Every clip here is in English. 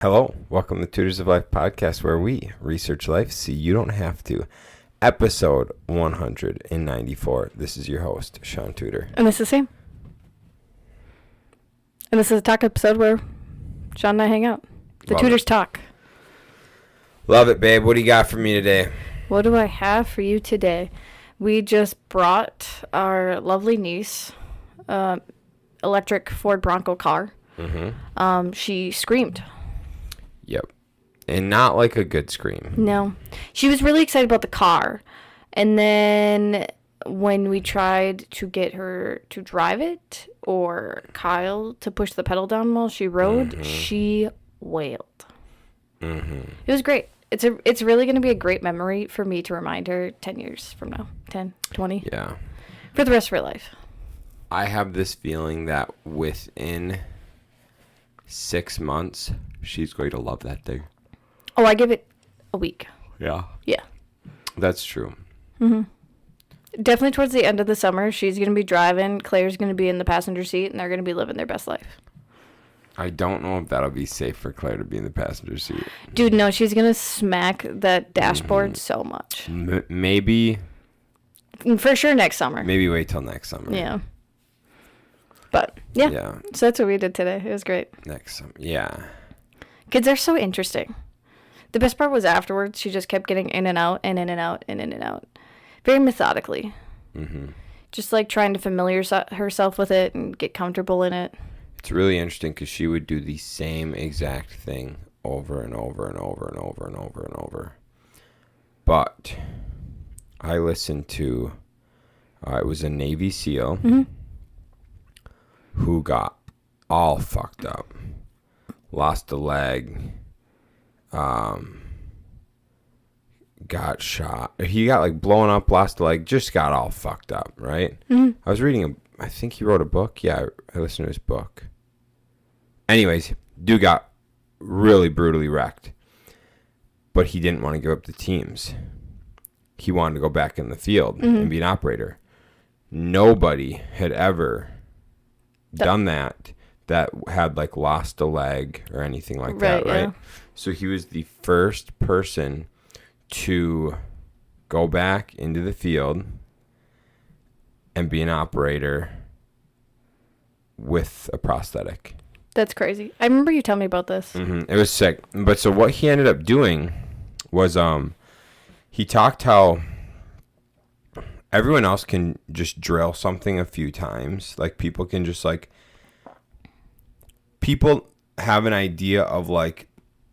Hello, welcome to Tutors of Life podcast, where we research life so you don't have to. Episode 194. This is your host, Shaun Tudor. And this is Sam. And this is a talk episode where Shaun and I hang out. The Love Tutors it. talk. Love it, babe. What do you got for me today? What do I have for you today? We just brought our lovely niece electric Ford Bronco car. She screamed. Yep. And not like a good scream. No. She was really excited about the car. And then when we tried to get her to drive it or Kyle to push the pedal down while she rode, she wailed. It was great. It's really going to be a great memory for me to remind her 10 years from now. 10, 20. Yeah. For the rest of her life. I have this feeling that within 6 months, she's going to love that thing. Oh, I give it a week. Yeah. Yeah. That's true. Definitely towards the end of the summer, she's going to be driving. Claire's going to be in the passenger seat, and they're going to be living their best life. I don't know if that'll be safe for Claire to be in the passenger seat. Dude, no, she's going to smack that dashboard so much. Maybe For sure next summer. Maybe wait till next summer. Yeah. But, yeah. So that's what we did today. It was great. Next summer. Yeah. Kids are so interesting. The best part was afterwards, she just kept getting in and out and in and out and in and out. Very methodically. Just like trying to familiarize herself with it and get comfortable in it. It's really interesting because she would do the same exact thing over and over and over and over and over and over. But I listened to, it was a Navy SEAL who got all fucked up. Lost a leg. Got shot. He got like blown up, lost a leg, just got all fucked up, right? I was reading I think he wrote a book. Yeah, I listened to his book. Anyways, dude got really brutally wrecked. But he didn't want to give up the teams. He wanted to go back in the field and be an operator. Nobody had ever done that had like lost a leg or anything like that, right? Yeah. So he was the first person to go back into the field and be an operator with a prosthetic. That's crazy. I remember you telling me about this. It was sick. But so what he ended up doing was he talked how everyone else can just drill something a few times. Like people can just like, people have an idea of like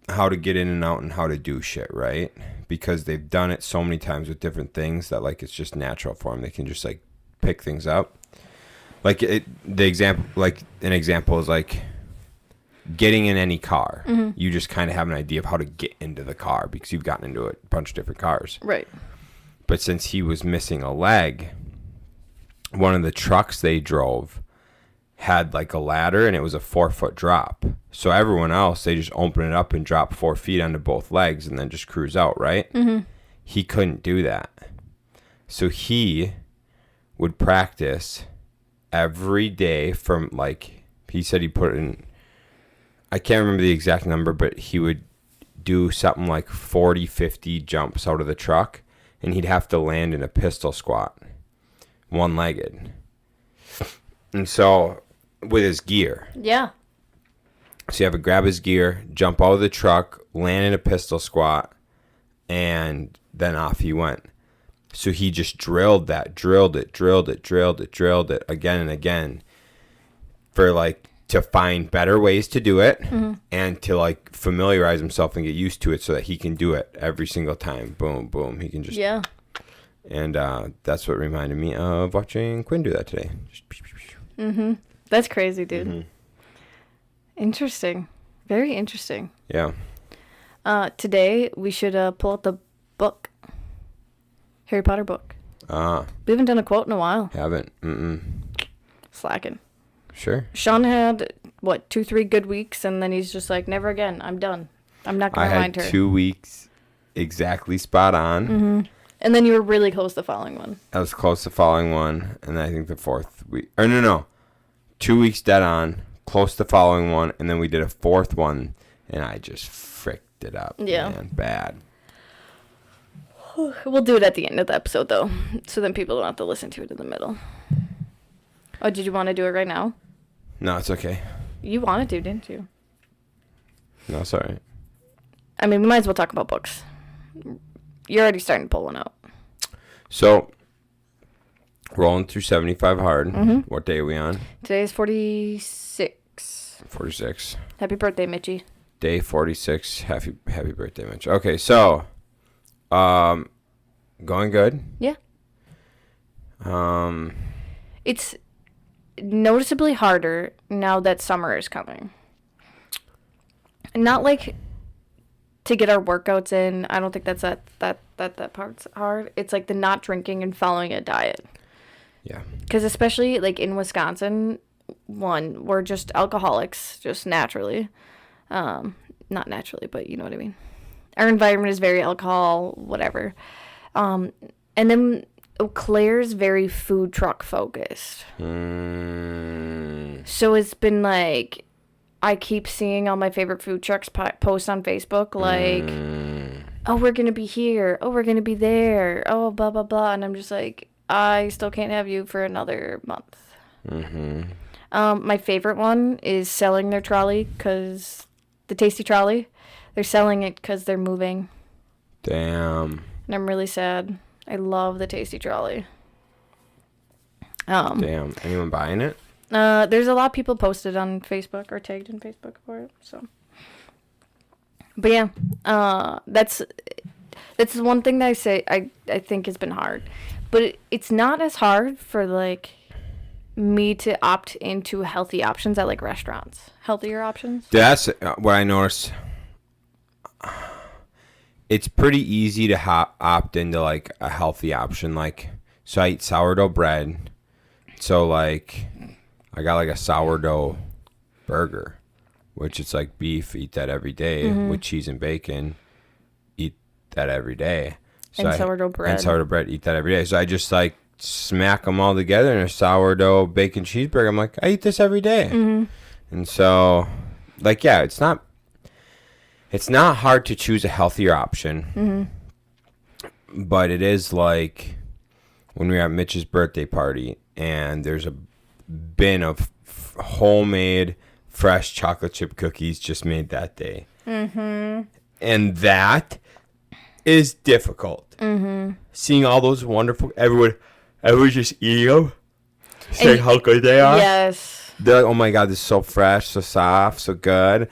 how to get in and out and how to do shit, right? Because they've done it so many times with different things that like it's just natural for them. They can just like pick things up. Like an example is like getting in any car. You just kind of have an idea of how to get into the car because you've gotten into a bunch of different cars. Right. But since he was missing a leg, one of the trucks they drove had like a ladder and it was a 4-foot drop. So everyone else, they just open it up and drop 4 feet onto both legs and then just cruise out, right? He couldn't do that. So he would practice every day from like, he said he put in, I can't remember the exact number, but he would do something like 40, 50 jumps out of the truck and he'd have to land in a pistol squat, one-legged. And so with his gear. Yeah. So you have to grab his gear, jump out of the truck, land in a pistol squat, and then off he went. So he just drilled it again and again for like to find better ways to do it and to like familiarize himself and get used to it so that he can do it every single time. Boom, boom. He can just. Yeah. And that's what reminded me of watching Quinn do that today. That's crazy, dude. Interesting. Very interesting. Yeah. Today, we should pull out the book. Harry Potter book. We haven't done a quote in a while. Haven't. Slacking. Sure. Shaun had, 2-3 good weeks, and then he's just like, never again. I'm done. I'm not going to remind her. I had 2 weeks exactly spot on. And then you were really close the following one. I was close to following one, and I think the 4th week. No. 2 weeks dead on, close to following one, and then we did a 4th one, and I just fricked it up. Yeah. Man, bad. We'll do it at the end of the episode, though, so then people don't have to listen to it in the middle. Oh, did you want to do it right now? No, it's okay. You wanted to, didn't you? No, it's all right. I mean, we might as well talk about books. You're already starting to pull one out. So, rolling through 75 hard. Mm-hmm. What day are we on? Today is 46. 46. Happy birthday, Mitchie. Day 46. Happy birthday, Mitch. Okay, so, going good. Yeah. Um, It's noticeably harder now that summer is coming. Not like to get our workouts in. I don't think that's that part's hard. It's like the not drinking and following a diet. yeah. Because especially like in Wisconsin, we're just alcoholics, just naturally. Not naturally, but you know what I mean. Our environment is very alcohol, whatever. And then Eau Claire's very food truck focused. So it's been like, I keep seeing all my favorite food trucks post on Facebook, like, oh, we're going to be here. Oh, we're going to be there. Oh, blah, blah, blah. And I'm just like, I still can't have you for another month. My favorite one is selling their trolley, because the Tasty Trolley, they're selling it because they're moving. Damn. And I'm really sad. I love the Tasty Trolley. Damn. Anyone buying it? There's a lot of people posted on Facebook or tagged in Facebook for it. So, but yeah, that's the one thing that I say I think has been hard, but it's not as hard for like me to opt into healthy options at like restaurants, healthier options. That's what I noticed. It's pretty easy to opt into like a healthy option. Like, so I eat sourdough bread. So like, I got like a sourdough burger, which it's like beef. Eat that every day with cheese and bacon. Eat that every day. So And sourdough bread. And sourdough bread. Eat that every day. So I just like smack them all together in a sourdough bacon cheeseburger. I'm like, I eat this every day. And so, like, yeah, it's not hard to choose a healthier option. But it is like when we were at Mitch's birthday party and there's a bin of homemade fresh chocolate chip cookies just made that day. And that is difficult. Seeing all those wonderful, everyone just eating them, saying how good they are. Yes. They're like, oh my God, this is so fresh, so soft, so good.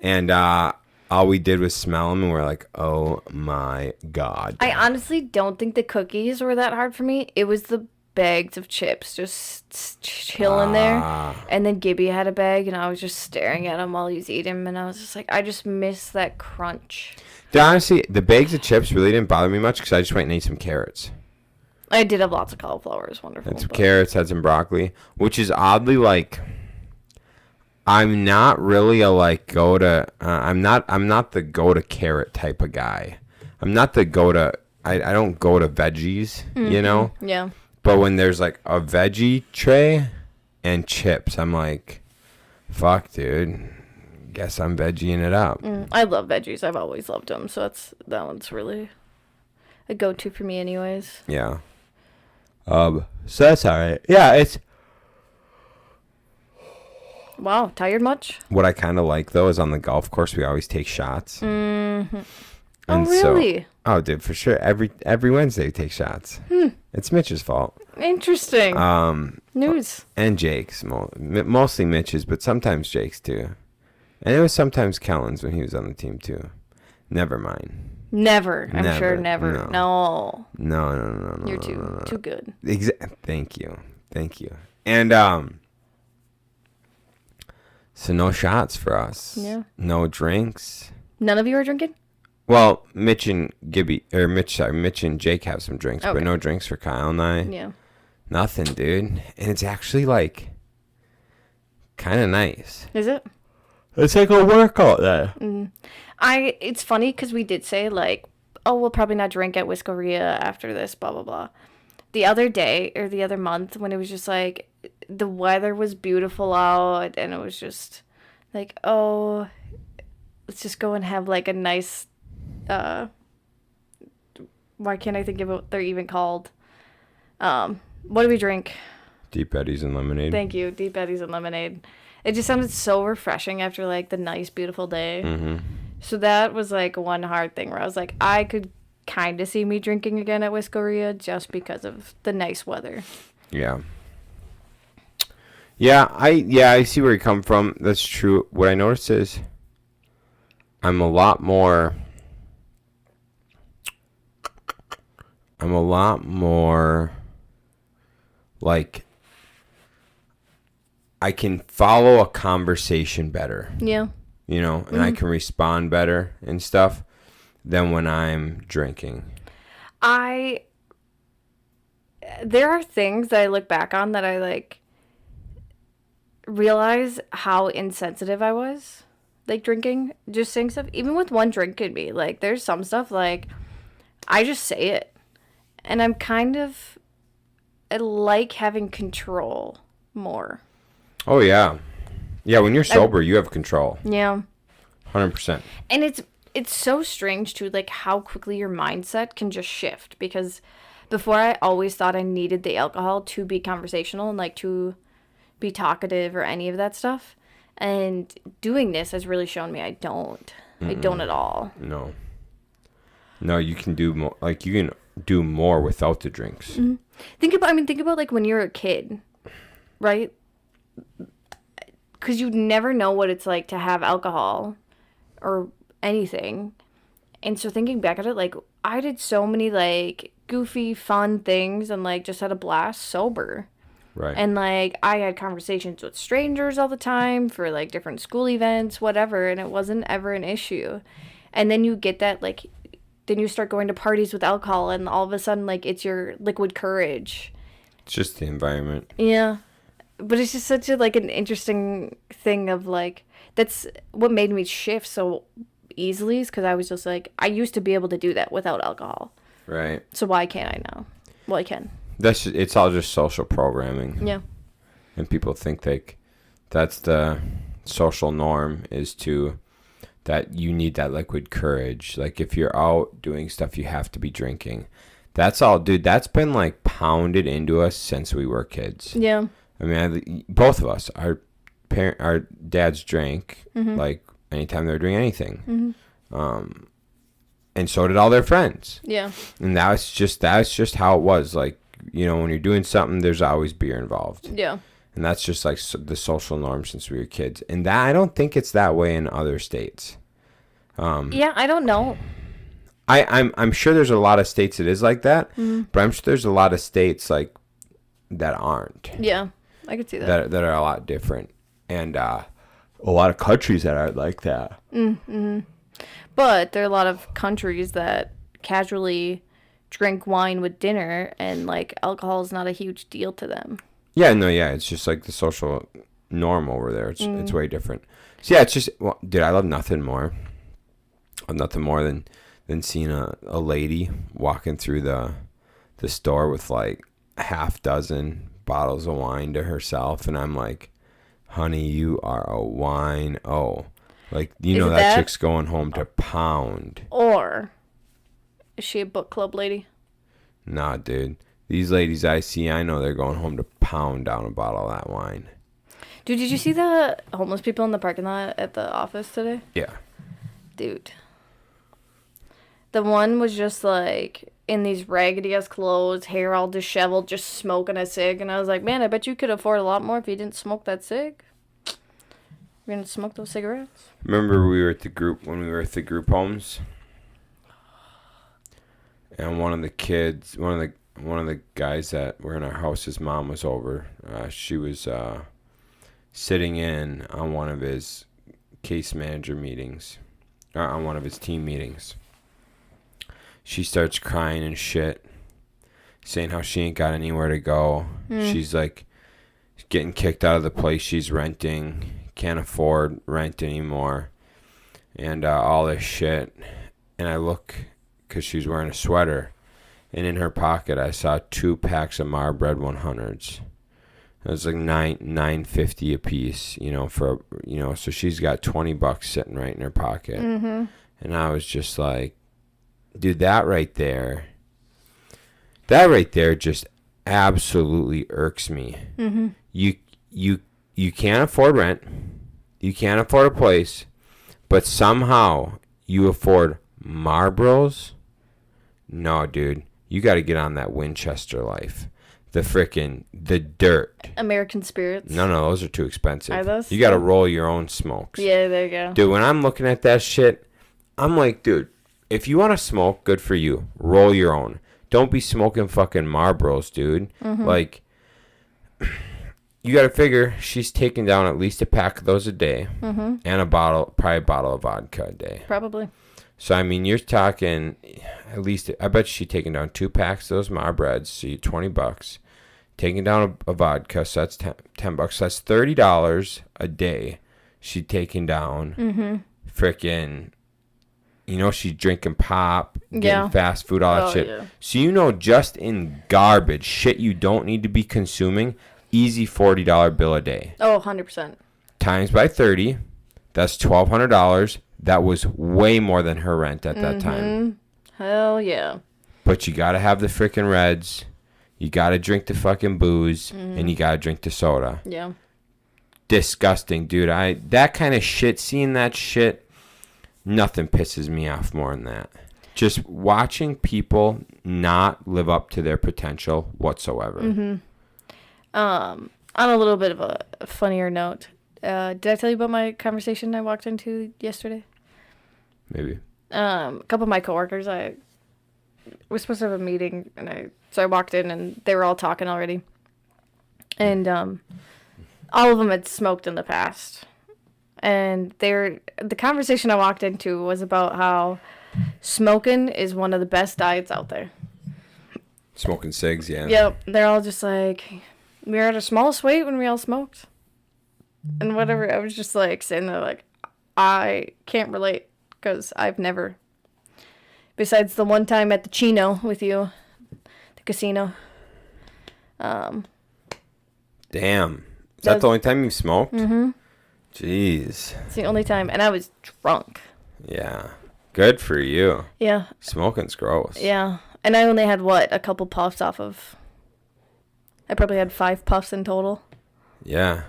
And all we did was smell them and we're like, oh my God. I honestly don't think the cookies were that hard for me. It was the bags of chips just chilling there. And then Gibby had a bag and I was just staring at him while he was eating. And I was just like, I just miss that crunch. Honestly, the bags of chips really didn't bother me much because I just went and ate some carrots. I did have lots of cauliflower. It was wonderful. Had some carrots, had some broccoli, which is oddly like, I'm not really a like go to. I'm not the go to carrot type of guy. I'm not the go to. I don't go to veggies, you know. Yeah. But when there's like a veggie tray and chips, I'm like, fuck, dude. Guess I'm veggieing it up. I love veggies. I've always loved them. So that one's really a go-to for me, anyways. Yeah. So that's all right. Yeah, it's. Wow, tired much? What I kind of like though is on the golf course we always take shots. Oh, really? Oh, dude, for sure. Every Wednesday we take shots. It's Mitch's fault. Interesting. News. And Jake's, mostly Mitch's, but sometimes Jake's too. And it was sometimes Kellen's when he was on the team too. Never mind. Never. I'm sure never. No. No. You're too good. Thank you. And so no shots for us. Yeah. No drinks. None of you are drinking? Well, Mitch and Jake have some drinks, Okay. but no drinks for Kyle and I. Yeah. Nothing, dude. And it's actually like kind of nice. Is it? It's like a workout there. It's funny because we did say like, oh, we'll probably not drink at Whiskeria after this, blah, blah, blah. The other day or the other month when it was just like the weather was beautiful out and it was just like, oh, let's just go and have like a nice, uh, why can't I think of what they're even called? What do we drink? Deep Eddies and lemonade. Thank you, Deep Eddies and lemonade. It just sounded so refreshing after like the nice, beautiful day. Mm-hmm. So that was like one hard thing where I was like, I could kind of see me drinking again at Whiskeria just because of the nice weather. Yeah. I see where you come from. That's true. What I noticed is I'm a lot more like I can follow a conversation better. Yeah. You know, and I can respond better and stuff than when I'm drinking. There are things that I look back on that I like realize how insensitive I was, like drinking, just saying stuff. Even with one drink in me, like there's some stuff like I just say it, and I like having control more. Oh yeah, yeah. When you're sober, you have control. Yeah. 100%. And it's so strange too, like how quickly your mindset can just shift, because before I always thought I needed the alcohol to be conversational and like to be talkative or any of that stuff. And doing this has really shown me I don't. I don't at all. No. No, you can do more. Like you can do more without the drinks. Mm-hmm. Think about like when you're a kid, right? Because you never know what it's like to have alcohol or anything. And so thinking back at it, like I did so many like goofy, fun things and like just had a blast sober. Right. And like I had conversations with strangers all the time for like different school events, whatever, and it wasn't ever an issue. And then you get that like, then you start going to parties with alcohol, and all of a sudden like it's your liquid courage. It's just the environment. Yeah. But it's just such a like an interesting thing of like, that's what made me shift so easily, is because I was just like, I used to be able to do that without alcohol. Right. So why can't I now? Well, I can. It's all just social programming. Yeah. And people think that's the social norm, is to that you need that liquid courage. Like if you're out doing stuff, you have to be drinking. That's all, dude. That's been like pounded into us since we were kids. Yeah. I mean, both of us, our dads drank like anytime they were doing anything, and so did all their friends. Yeah. And that's just how it was. Like, you know, when you're doing something, there's always beer involved. Yeah. And that's just like the social norm since we were kids. And that, I don't think it's that way in other states. Yeah, I don't know. I'm sure there's a lot of states it is like that, but I'm sure there's a lot of states like that aren't. Yeah, I could see that. That are a lot different, and a lot of countries that aren't like that. Mm-hmm. But there are a lot of countries that casually drink wine with dinner, and like alcohol is not a huge deal to them. Yeah, no, yeah, it's just like the social norm over there. It's way different. So yeah, it's just, well, dude, I love nothing more. Than seeing a lady walking through the store with like a half dozen bottles of wine to herself, and I'm like, honey, you are a wine. Oh, like, you know that chick's going home to pound. Or is she a book club lady? Nah, dude. These ladies I see, I know they're going home to pound down a bottle of that wine. Dude, did you see the homeless people in the parking lot at the office today? Yeah. Dude. The one was just like in these raggedy ass clothes, hair all disheveled, just smoking a cig. And I was like, man, I bet you could afford a lot more if you didn't smoke that cig. You're going to smoke those cigarettes? Remember when we were at the group homes? And one of the guys that were in our house, his mom was over. She was sitting in on one of his case manager meetings, on one of his team meetings. She starts crying and shit, saying how she ain't got anywhere to go. She's like getting kicked out of the place she's renting, can't afford rent anymore, and all this shit. And I look, because she's wearing a sweater, and in her pocket I saw 2 packs of Marlboro 100s. It was like $9.50 a piece, so she's got $20 sitting right in her pocket. Mm-hmm. And I was just like, dude, that right there just absolutely irks me. Mm-hmm. You can't afford rent. You can't afford a place, but somehow you afford Marlboros? No, dude. You got to get on that Winchester life. The dirt. American Spirits. No, those are too expensive. Are those? You got to roll your own smokes. Yeah, there you go. Dude, when I'm looking at that shit, I'm like, dude, if you want to smoke, good for you. Roll your own. Don't be smoking fucking Marlboros, dude. Mm-hmm. Like, you got to figure she's taking down at least a pack of those a day. Mm-hmm. And probably a bottle of vodka a day. Probably. So, I mean, you're talking at least, I bet she's taking down 2 packs of those Marlboros, so you're $20. Taking down a vodka, so that's $10. So that's $30 a day she's taking down. Mm-hmm. Freaking, she's drinking pop, getting fast food, all that shit. Yeah. So, just in garbage, shit you don't need to be consuming, easy $40 bill a day. Oh, 100%. Times by 30, that's $1,200. That was way more than her rent at that time. Hell yeah. But you got to have the freaking Reds. You got to drink the fucking booze. And you got to drink the soda. Yeah. Disgusting, dude. That kind of shit, seeing that shit, nothing pisses me off more than that. Just watching people not live up to their potential whatsoever. Mm-hmm. On a little bit of a funnier note, did I tell you about my conversation I walked into yesterday? Maybe. A couple of my coworkers, I was supposed to have a meeting, so I walked in and they were all talking already. And all of them had smoked in the past. And the conversation I walked into was about how smoking is one of the best diets out there. Smoking cigs, yeah. Yep. They're all just like, we were at our smallest weight when we all smoked. And whatever. I was just like sitting there like, I can't relate because I've never. Besides the one time at the Chino with you, the casino. Damn. Is that the only time you smoked? Mm-hmm. Jeez. It's the only time. And I was drunk. Yeah. Good for you. Yeah. Smoking's gross. Yeah. And I only had, a couple puffs off of. I probably had 5 puffs in total. Yeah.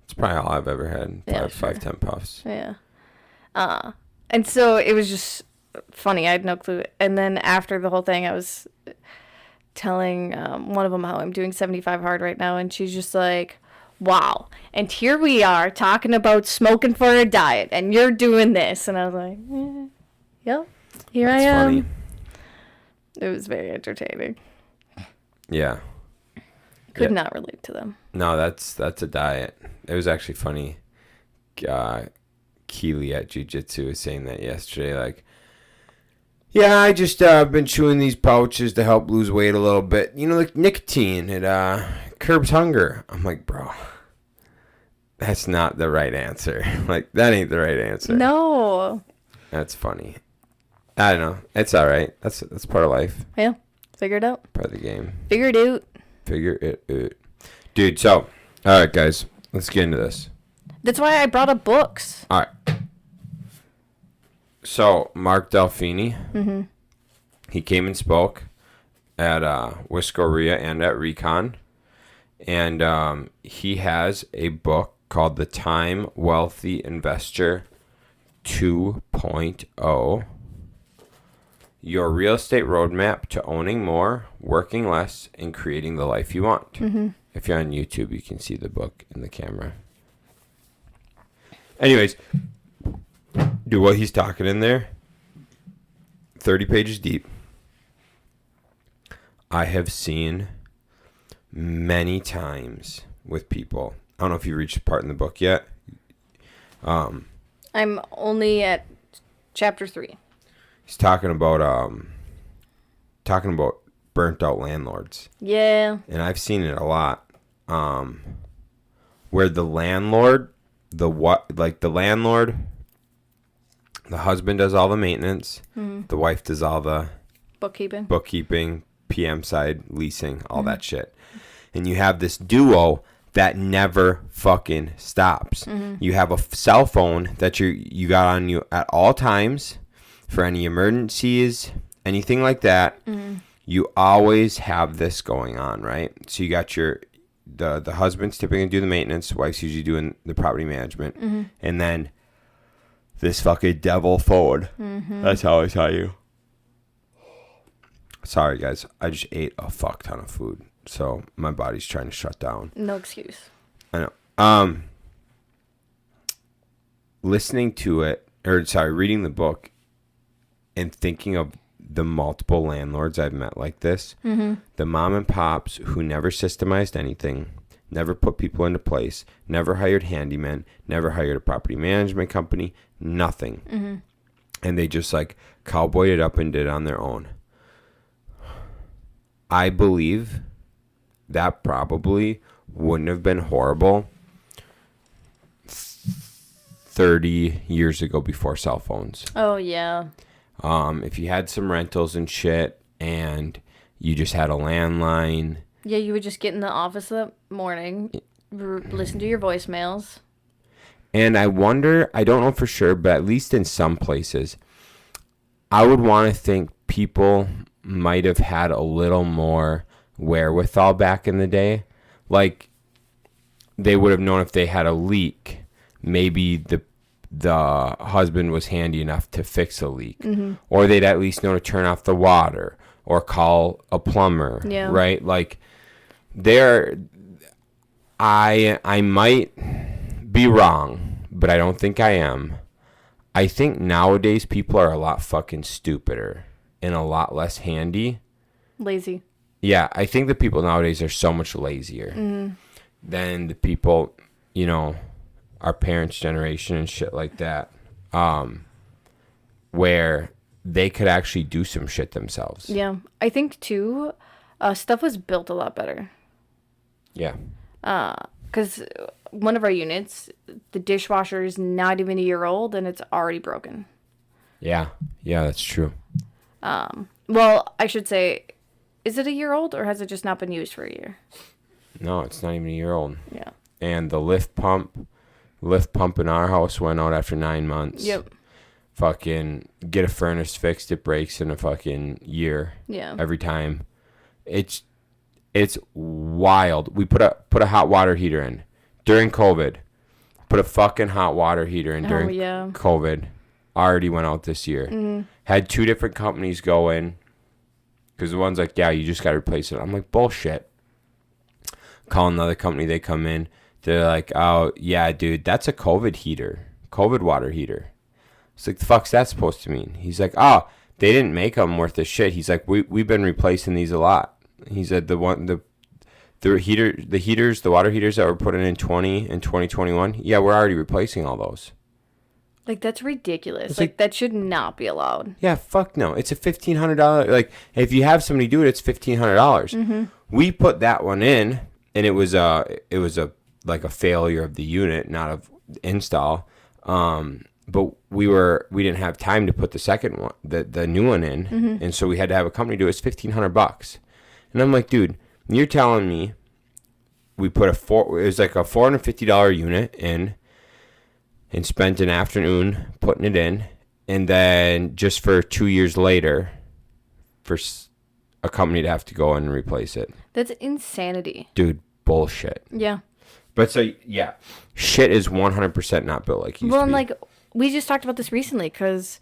It's probably all I've ever had. Yeah, 5-10 puffs. Yeah. And so it was just funny. I had no clue. And then after the whole thing, I was telling one of them how I'm doing 75 hard right now. And she's just like, wow. And here we are talking about smoking for a diet. And you're doing this. And I was like, yep, here I am. Funny. It was very entertaining. Yeah. Could not relate to them. No, that's a diet. It was actually funny. Keely at Jiu-Jitsu was saying that yesterday. Like, yeah, I just been chewing these pouches to help lose weight a little bit. Like nicotine, it curbs hunger. I'm like, bro, that's not the right answer. Like, that ain't the right answer. No. That's funny. I don't know. It's all right. That's part of life. Yeah. Figure it out. Part of the game. Figure it out. Figure it out. Dude, so, all right, guys. Let's get into this. That's why I brought up books. All right. So, Mark Delfini, he came and spoke at Whiskeria and at Recon. And he has a book called The Time Wealthy Investor 2.0. Your real estate roadmap to owning more, working less, and creating the life you want. Mm-hmm. If you're on YouTube, you can see the book in the camera. Anyways, dude, what he's talking in there, 30 pages deep. I have seen many times with people. I don't know if you reached a part in the book yet. I'm only at chapter 3. He's talking about burnt out landlords. Yeah. And I've seen it a lot. Where the landlord, the husband does all the maintenance, the wife does all the bookkeeping, PM side, leasing, all that shit. And you have this duo that never fucking stops. You have a cell phone that you got on you at all times for any emergencies, anything like that. You always have this going on, right? So you got the husband's typically do the maintenance, wife's usually doing the property management, and then this fucking devil phone. That's how I tell you. Sorry, guys. I just ate a fuck ton of food, so my body's trying to shut down. No excuse. I know. Listening to it, reading the book, and thinking of the multiple landlords I've met like this, the mom and pops who never systemized anything, never put people into place, never hired handymen, never hired a property management company, nothing. And they just like cowboyed it up and did it on their own. I believe that probably wouldn't have been horrible 30 years ago before cell phones. Oh, yeah. If you had some rentals and shit and you just had a landline. Yeah, you would just get in the office that morning, listen to your voicemails. And I wonder, I don't know for sure, but at least in some places, I would want to think people might have had a little more wherewithal back in the day. Like, they would have known if they had a leak, maybe the husband was handy enough to fix a leak. Or they'd at least know to turn off the water or call a plumber. Yeah. Right? Like, I might be wrong, but I don't think I am. I think nowadays people are a lot fucking stupider and a lot less handy. Lazy. Yeah, I think the people nowadays are so much lazier than the people, our parents' generation and shit like that, where they could actually do some shit themselves. Yeah. I think, too, stuff was built a lot better. Yeah. Because one of our units, the dishwasher is not even a year old, and it's already broken. Yeah. Yeah, that's true. Well, I should say, is it a year old, or has it just not been used for a year? No, it's not even a year old. Yeah. And the lift pump in our house went out after 9 months. Yep. Fucking get a furnace fixed, it breaks in a fucking year. Yeah. Every time. It's wild. We put a hot water heater in during COVID. Put a fucking hot water heater in during COVID. Already went out this year. Had 2 different companies go in. Because the one's like, yeah, you just got to replace it. I'm like, bullshit. Call another company. They come in. They're like, oh, yeah, dude, that's a COVID water heater. It's like, the fuck's that supposed to mean? He's like, oh, they didn't make them worth of shit. He's like, we've been replacing these a lot. He said the water heaters that were put in 2021, yeah, we're already replacing all those. Like, that's ridiculous. It's like, that should not be allowed. Yeah, fuck no. It's a $1,500. Like, if you have somebody do it, it's $1,500. We put that one in, and it was a like a failure of the unit, not of install. But we didn't have time to put the second one, the new one in, and so we had to have a company do it. It's $1,500, and I'm like, dude, you're telling me we put it was like a $450 unit in, and spent an afternoon putting it in, and then just for 2 years later, for a company to have to go in and replace it. That's insanity. Dude, bullshit. Yeah. But so, yeah, shit is 100% not built like it used to be. Well, and like, we just talked about this recently because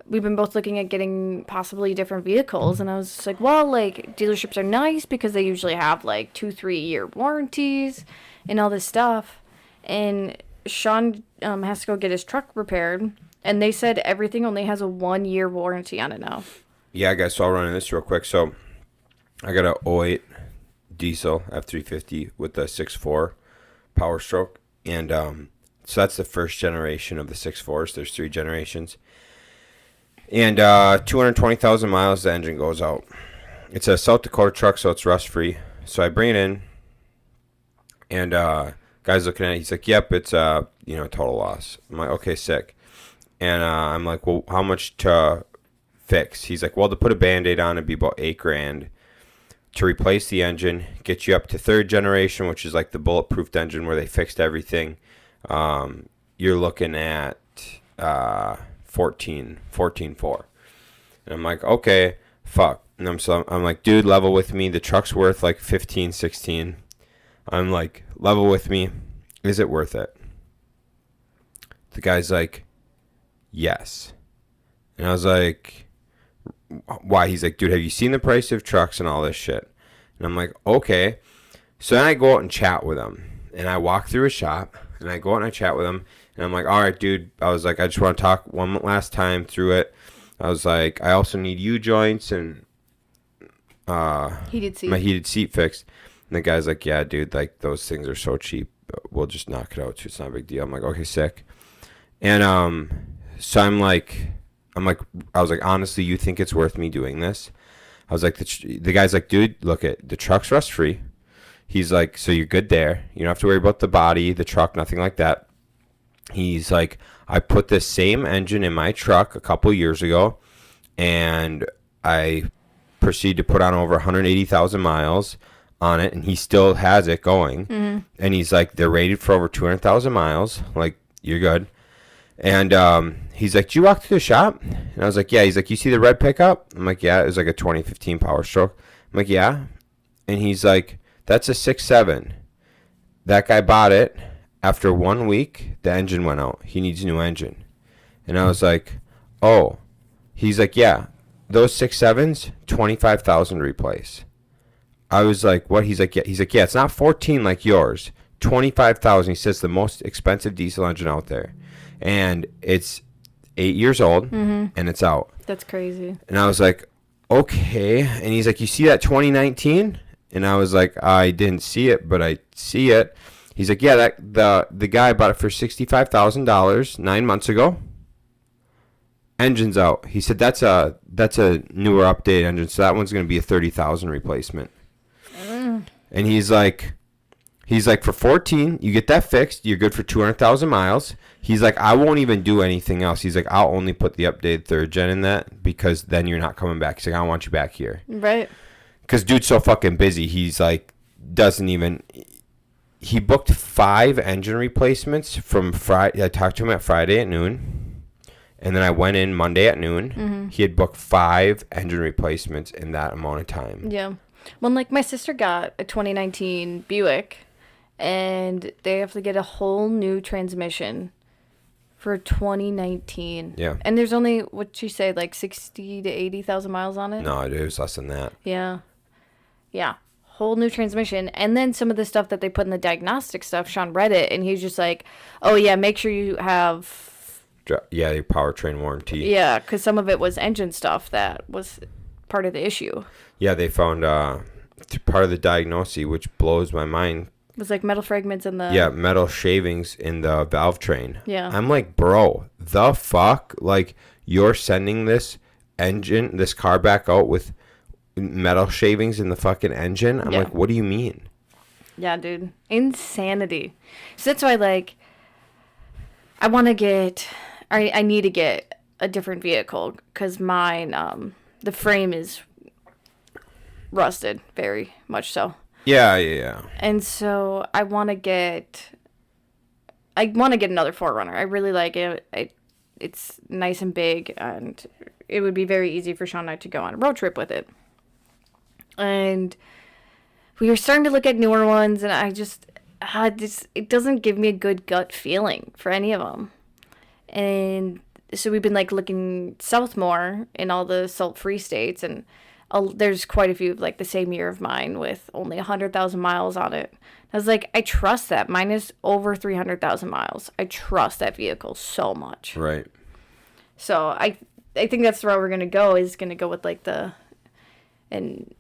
we've been both looking at getting possibly different vehicles. And I was just like, well, like, dealerships are nice because they usually have like 2-3 year warranties and all this stuff. And Shaun has to go get his truck repaired. And they said everything only has a 1 year warranty on it now. Yeah, guys, so I'll run this real quick. So I got a 08 diesel F350 with the 6.4 power stroke. And so that's the first generation of the 6.4s. There's 3 generations. And 220,000 miles, the engine goes out. It's a South Dakota truck, so it's rust-free. So I bring it in, and guy's looking at it. He's like, yep, it's total loss. I'm like, okay, sick. And I'm like, well, how much to fix? He's like, well, to put a Band-Aid on, it'd be about $8,000. to replace the engine, get you up to third generation, which is like the bulletproof engine where they fixed everything. You're looking at 14.4. And I'm like, okay, fuck. And I'm like, dude, level with me. The truck's worth like 15, 16. I'm like, level with me. Is it worth it? The guy's like, yes. And I was like, why? He's like, dude, have you seen the price of trucks and all this shit? And I'm like, okay. So then I go out and chat with him. And I walk through his shop. And I go out and I chat with him. And I'm like, all right, dude. I was like, I just want to talk one last time through it. I was like, I also need U-joints and my heated seat fixed. And the guy's like, yeah, dude, like those things are so cheap. We'll just knock it out too. It's not a big deal. I'm like, okay, sick. And so I was like, honestly, you think it's worth me doing this? I was like, the guy's like, dude, look at the truck's rust free. He's like, so you're good there. You don't have to worry about the body, the truck, nothing like that. He's like, I put this same engine in my truck a couple years ago, and I proceeded to put on over 180,000 miles on it, and he still has it going. Mm-hmm. And he's like, they're rated for over 200,000 miles. Like, you're good. And he's like, do you walk through the shop? And I was like, yeah. He's like, you see the red pickup? I'm like, yeah. It was like a 2015 Power Stroke. I'm like, yeah. And he's like, that's a 6.7. That guy bought it. After 1 week, the engine went out. He needs a new engine. And I was like, oh. He's like, yeah. Those 6.7s, 25,000 to replace. I was like, what? He's like, yeah. He's like, yeah, it's not 14 like yours. 25,000. He says the most expensive diesel engine out there. And it's 8 years old, and it's out. That's crazy. And I was like, okay. And he's like, you see that 2019? And I was like, I didn't see it, but I see it. He's like, yeah, the guy bought it for $65,000 9 months ago. Engine's out. He said that's a newer updated engine, so that one's going to be a 30,000 replacement. And he's like, for 14, you get that fixed. You're good for 200,000 miles. He's like, I won't even do anything else. He's like, I'll only put the updated third gen in that because then you're not coming back. He's like, I don't want you back here. Right. Because dude's so fucking busy. He's like, doesn't even. He booked 5 engine replacements from Friday. I talked to him at Friday at noon. And then I went in Monday at noon. Mm-hmm. He had booked 5 engine replacements in that amount of time. Yeah. Well, like my sister got a 2019 Buick. And they have to get a whole new transmission for 2019. Yeah. And there's only, what'd she say, like 60 to 80,000 miles on it? No, it was less than that. Yeah. Yeah. Whole new transmission. And then some of the stuff that they put in the diagnostic stuff, Shaun read it, and he's just like, oh, yeah, make sure you have... Yeah, your powertrain warranty. Yeah, because some of it was engine stuff that was part of the issue. Yeah, they found part of the diagnosis, which blows my mind. It was like metal fragments in the... Yeah, metal shavings in the valve train. Yeah. I'm like, bro, the fuck? Like, you're sending this car back out with metal shavings in the fucking engine? I'm like, what do you mean? Yeah, dude. Insanity. So that's why, like, I want to get... I need to get a different vehicle because mine, the frame is rusted, very much so. Yeah. And so I want to get another 4Runner. I really like it. It's nice and big, and it would be very easy for Shaun and I to go on a road trip with it. And we were starting to look at newer ones, and I just, it doesn't give me a good gut feeling for any of them. And so we've been like looking south more in all the salt-free states, and there's quite a few of like the same year of mine with only 100,000 miles on it. I was like, I trust that. Mine is over 300,000 miles. I trust that vehicle so much. Right. So I think that's where we're gonna go. Is gonna go with like an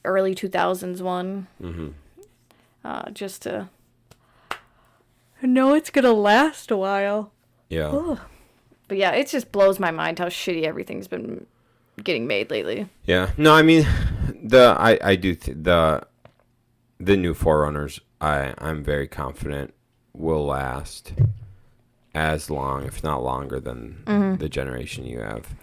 early 2000s one. Mm-hmm. Just to know it's gonna last a while. Yeah. Ugh. But yeah, it just blows my mind how shitty everything's been getting made lately. Yeah. No, I mean, the new 4Runners, I'm very confident will last as long, if not longer, than the generation you have.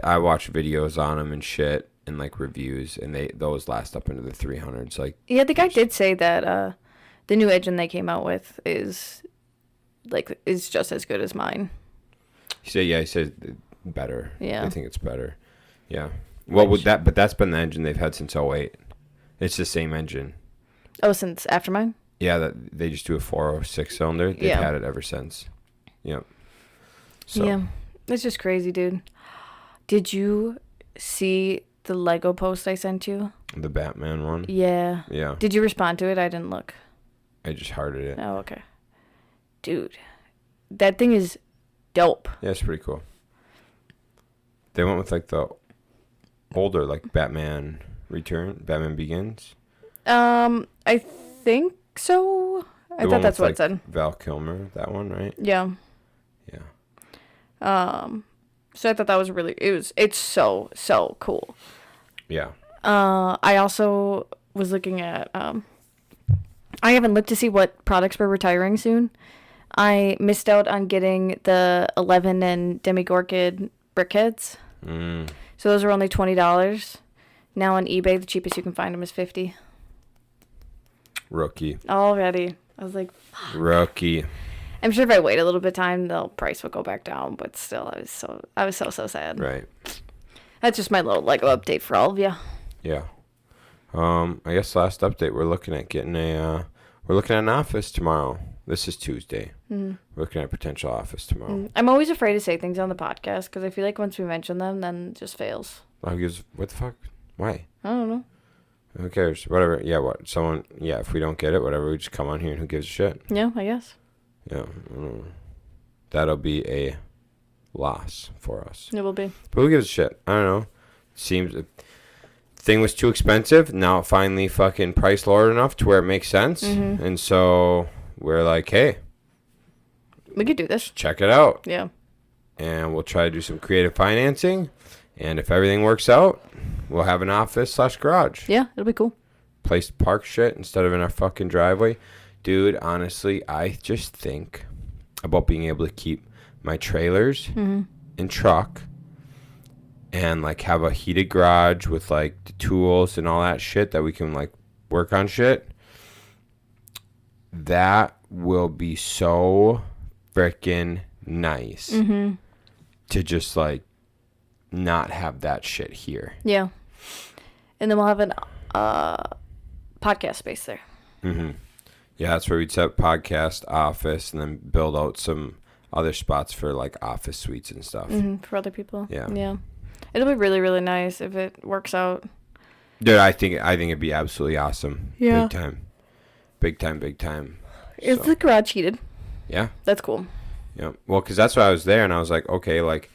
I watch videos on them and shit, in like reviews, and those last up into the 300s. Like, Yeah, the guy did say that the new engine they came out with is just as good as mine. he said better. Yeah. I think it's better. Yeah. Well, but that's been the engine they've had since '08. It's the same engine. Oh, since after mine? Yeah, that they just do a 406 cylinder. They've had it ever since. Yep. So. Yeah. It's just crazy, dude. Did you see the Lego post I sent you? The Batman one? Yeah. Yeah. Did you respond to it? I didn't look. I just hearted it. Oh, okay. Dude, that thing is dope. Yeah, it's pretty cool. They went with like the older, like Batman Begins. I think so. I thought that's what it said. Val Kilmer, that one, right? Yeah. Yeah. So I thought that was it's so cool. Yeah. I also was looking at, I haven't looked to see what products were retiring soon. I missed out on getting the 11 and Demigorgon brickheads. So those are only $20. Now on eBay, the cheapest you can find them is $50. Rookie. Already. I was like, fuck. Rookie. I'm sure if I wait a little bit of time, the price will go back down. But still, I was so sad. Right. That's just my little Lego update for all of you. Yeah. I guess last update, we're looking at an office tomorrow. This is Tuesday. We're looking at a potential office tomorrow. I'm always afraid to say things on the podcast because I feel like once we mention them, then it just fails. What the fuck? Why? I don't know. Who cares? Whatever. Yeah, if we don't get it, whatever, we just come on here and who gives a shit? Yeah, I guess. Yeah. That'll be a loss for us. It will be. But who gives a shit? I don't know. Seems the thing was too expensive. Now it finally fucking price lowered enough to where it makes sense. Mm-hmm. And so we're like, hey, we could do this. Check it out. Yeah. And we'll try to do some creative financing. And if everything works out, we'll have an office/garage. Yeah, it'll be cool. Place to park shit instead of in our fucking driveway. Dude, honestly, I just think about being able to keep my trailers and truck and like have a heated garage with like the tools and all that shit that we can like work on shit. That will be so freaking nice to just like not have that shit here. Yeah. And then we'll have an podcast space there. Yeah, that's where we'd set up podcast, office, and then build out some other spots for like office suites and stuff. For other people. Yeah. Yeah. It'll be really, really nice if it works out. Dude, I think it'd be absolutely awesome. Yeah. Big time. Is the garage heated? Yeah. That's cool. Yeah. Well, because that's why I was there, and I was like, okay, like,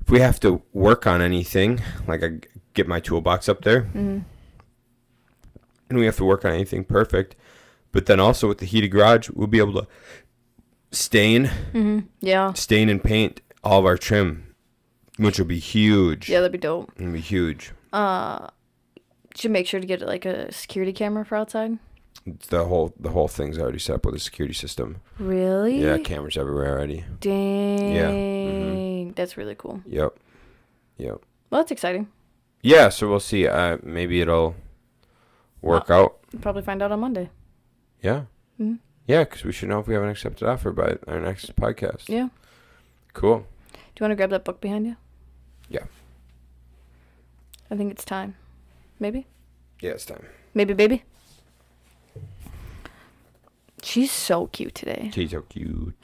if we have to work on anything, like I get my toolbox up there, and we have to work on anything perfect, but then also with the heated garage, we'll be able to stain and paint all of our trim, which will be huge. Yeah, that'd be dope. It'll be huge. Should make sure to get like a security camera for outside. The whole thing's already set up with a security system. Really? Yeah, cameras everywhere already. Dang. Yeah. That's really cool. Yep. Well, that's exciting. Yeah, so we'll see. Maybe it'll work out. We'll probably find out on Monday. Yeah. Yeah, because we should know if we have an accepted offer by our next podcast. Yeah. Cool. Do you want to grab that book behind you? Yeah. I think it's time. Maybe? Yeah, it's time. Maybe, baby? She's so cute today. She's so cute.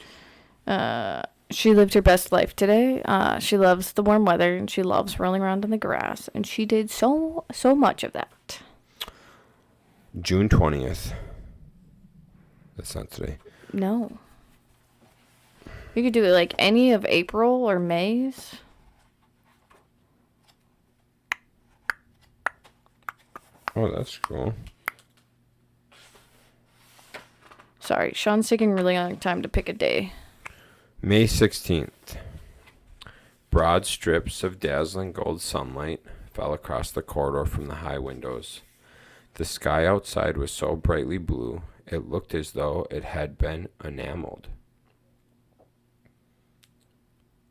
She lived her best life today. She loves the warm weather, and she loves rolling around in the grass. And she did so much of that. June 20th. That's not today. No. You could do it like any of April or May's. Oh, that's cool. Sorry, Sean's taking a really long time to pick a day. May 16th. Broad strips of dazzling gold sunlight fell across the corridor from the high windows. The sky outside was so brightly blue, it looked as though it had been enameled.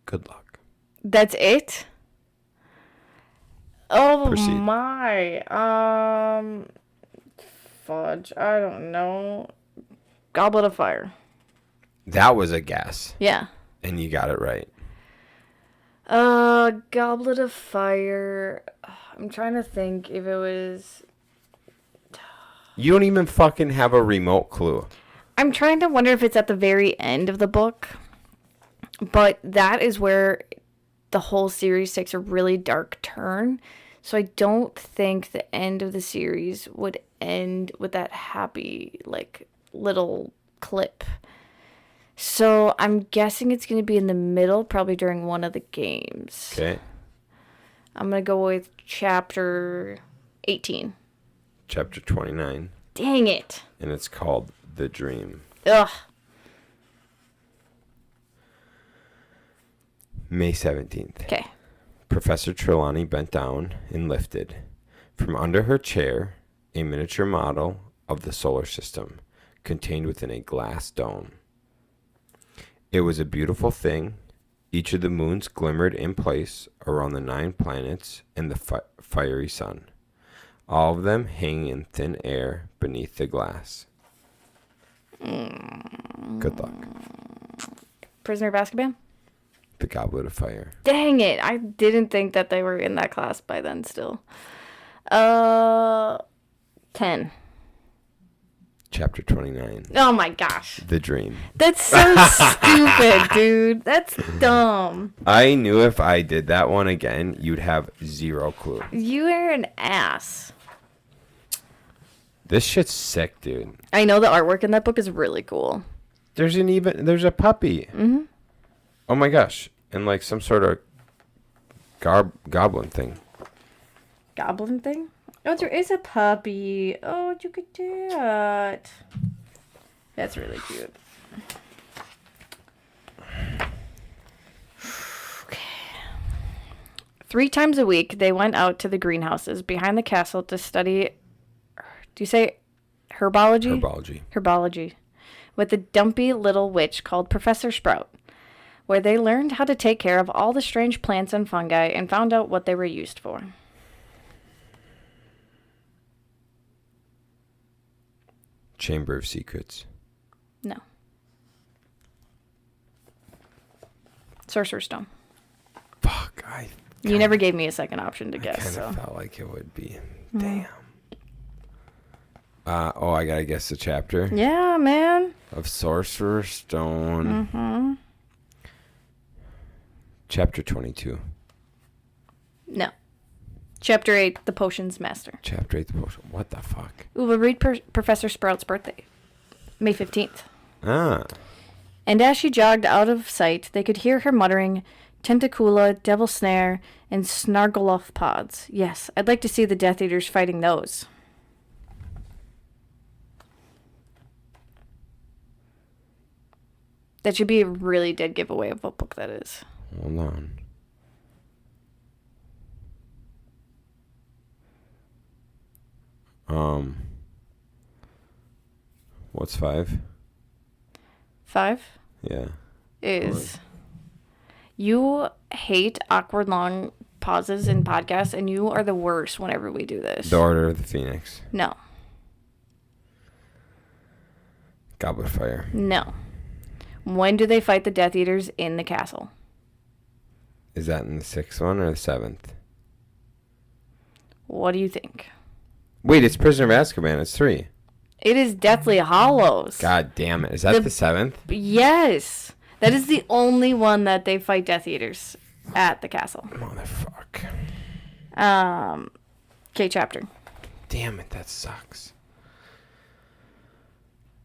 Good luck. That's it? Oh Proceed. my. Fudge. I don't know. Goblet of Fire. That was a guess, Yeah. and you got it right. Goblet of Fire. I'm trying to think if it was. You don't even fucking have a remote clue. I'm trying to wonder if it's at the very end of the book. But that is where the whole series takes a really dark turn. So I don't think the end of the series would end with that happy, like, little clip. So I'm guessing it's going to be in the middle, probably during one of the games. Okay. I'm going to go with chapter 18. Chapter 29. Dang it. And it's called The Dream. Ugh. May 17th. Okay. Professor Trelawney bent down and lifted, from under her chair, a miniature model of the solar system contained within a glass dome. It was a beautiful thing. Each of the moons glimmered in place around the 9 planets and the fiery sun, all of them hanging in thin air beneath the glass. Good luck. Prisoner of Azkaban? The Goblet of Fire. Dang it. I didn't think that they were in that class by then still. 10. Chapter 29. Oh my gosh. The Dream. That's so stupid, dude. That's dumb. I knew if I did that one again, you'd have zero clue. You are an ass. This shit's sick, dude. I know the artwork in that book is really cool. There's a puppy. Mm-hmm. Oh my gosh. And like some sort of goblin thing. Goblin thing? Oh, there is a puppy. Oh, you could do that. That's really cute. Okay. 3 times a week, they went out to the greenhouses behind the castle to study. Do you say herbology? Herbology. Herbology. With a dumpy little witch called Professor Sprout, where they learned how to take care of all the strange plants and fungi and found out what they were used for. Chamber of Secrets. No. Sorcerer's Stone. Fuck, You never gave me a second option to I guess, kind so. of felt like it would be. Damn. I gotta guess the chapter Yeah, man. of Sorcerer's Stone. Mm-hmm. Chapter 22. No. Chapter 8, The Potions Master. Chapter 8. What the fuck? Ooh, we'll read Professor Sprout's birthday. May 15th. Ah. And as she jogged out of sight, they could hear her muttering, Tentacula, Devil Snare, and Snargoloth pods. Yes, I'd like to see the Death Eaters fighting those. That should be a really dead giveaway of what book that is. Hold on. What's 5? 5 Yeah. is you hate awkward long pauses in podcasts, and you are the worst whenever we do this. The Order of the Phoenix. No. Goblet of Fire. No. When do they fight the Death Eaters in the castle? Is that in the 6th one or the 7th? What do you think? Wait, it's Prisoner of Azkaban. It's 3. It is Deathly Hallows. God damn it. Is that the 7th? Yes. That is the only one that they fight Death Eaters at the castle. Motherfuck. Okay, chapter. Damn it, that sucks.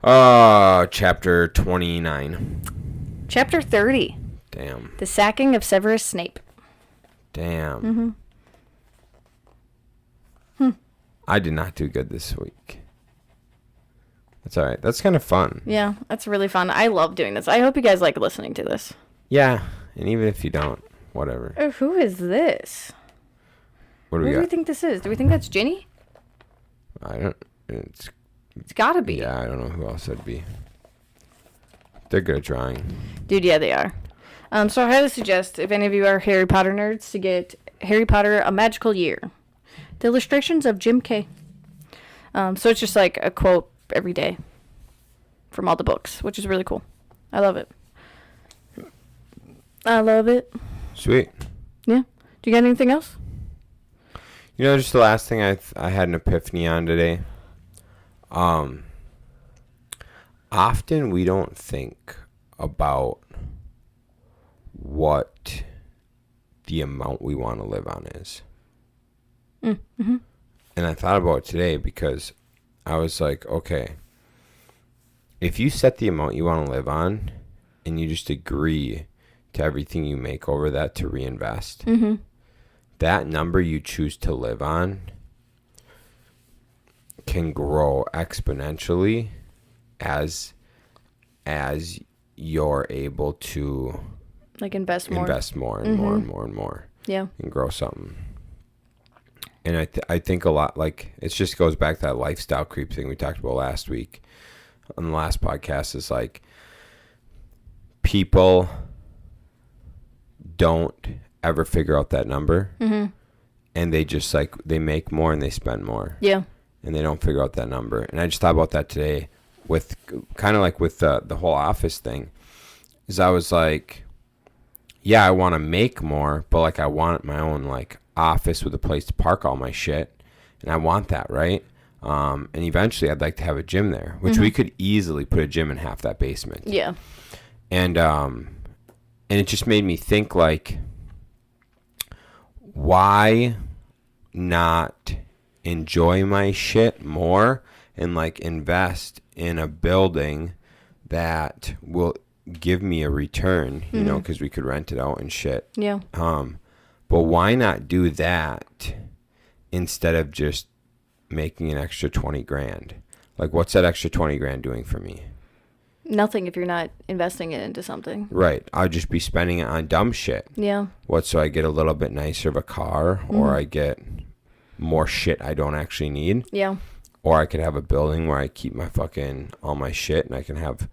Chapter 29. Chapter 30. Damn. The Sacking of Severus Snape. Damn. I did not do good this week. That's alright. That's kind of fun. Yeah, that's really fun. I love doing this. I hope you guys like listening to this. Yeah, and even if you don't, whatever. Oh, who is this? What do Who we do we got? think this is? Do we think that's Ginny? I don't. It's It's gotta be. yeah. I don't know who else it'd be. They're good at drawing. Dude, yeah, they are. So I highly suggest, if any of you are Harry Potter nerds, to get Harry Potter A Magical Year. The illustrations of Jim Kay. So it's just like a quote every day from all the books, which is really cool. I love it. I love it. Sweet. Yeah. Do you got anything else? Just the last thing I had an epiphany on today. Often we don't think about what the amount we want to live on is. Mm-hmm. And I thought about it today because I was like, okay, if you set the amount you want to live on and you just agree to everything you make over that to reinvest, mm-hmm. that number you choose to live on can grow exponentially as you're able to like invest more and mm-hmm. more and more and more. Yeah. And grow something. And I think a lot, like, it just goes back to that lifestyle creep thing we talked about last week on the last podcast. Is like, people don't ever figure out that number. Mm-hmm. And they just, like, they make more and they spend more. Yeah. And they don't figure out that number. And I just thought about that today with kind of like with the whole office thing. Is I was like, yeah, I want to make more, but like I want my own like office with a place to park all my shit. And I want that, right? And eventually I'd like to have a gym there, which mm-hmm. we could easily put a gym in half that basement. Yeah. And it just made me think, like, why not enjoy my shit more and like invest in a building that will give me a return, you know, because we could rent it out and shit. Yeah. But why not do that instead of just making an extra 20 grand? Like, what's that extra 20 grand doing for me? Nothing if you're not investing it into something. Right. I'll just be spending it on dumb shit. Yeah. So I get a little bit nicer of a car, or I get more shit I don't actually need. Yeah. Or I could have a building where I keep my all my shit, and I can have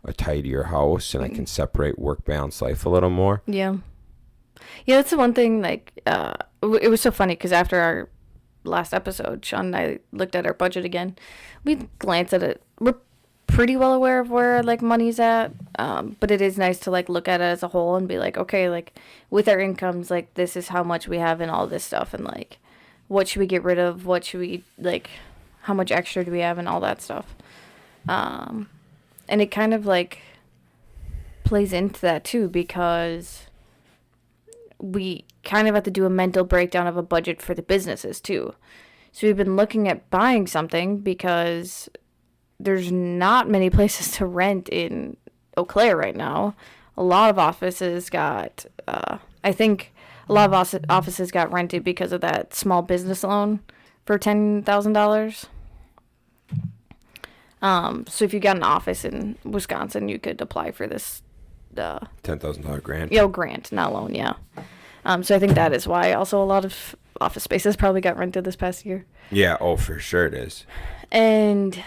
a tidier house, and I can separate work balance life a little more. Yeah. Yeah, that's the one thing, like, it was so funny because after our last episode, Shaun and I looked at our budget again. We glanced at it. We're pretty well aware of where, like, money's at, but it is nice to, like, look at it as a whole and be like, okay, like, with our incomes, like, this is how much we have and all this stuff, and, like, what should we get rid of, what should we, like, how much extra do we have and all that stuff. And it kind of, like, plays into that, too, because we kind of have to do a mental breakdown of a budget for the businesses, too. So we've been looking at buying something because there's not many places to rent in Eau Claire right now. A lot of offices got, I think a lot of offices got rented because of that small business loan for $10,000. So if you got an office in Wisconsin, you could apply for this $10,000 grant. Grant, not loan, yeah. So I think that is why also a lot of office spaces probably got rented this past year. Yeah, oh, for sure it is. And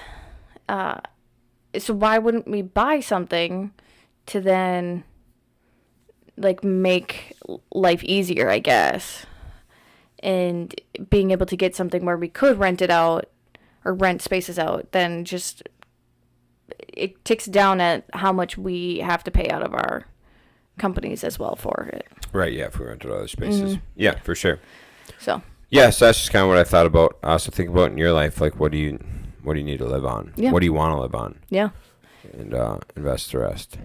so why wouldn't we buy something to then, like, make life easier, I guess? And being able to get something where we could rent it out or rent spaces out, then just it ticks down at how much we have to pay out of our companies as well for it. Right, yeah, if we rented other spaces. Yeah, for sure. So that's just kind of what I thought about. Also think about in your life, like, what do you need to live on? Yeah. What do you want to live on? Yeah. And invest the rest.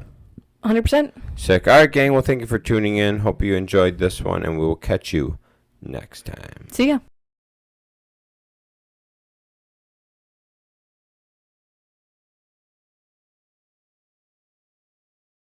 100%. Sick. All right, gang. Well, thank you for tuning in. Hope you enjoyed this one, and we will catch you next time. See ya.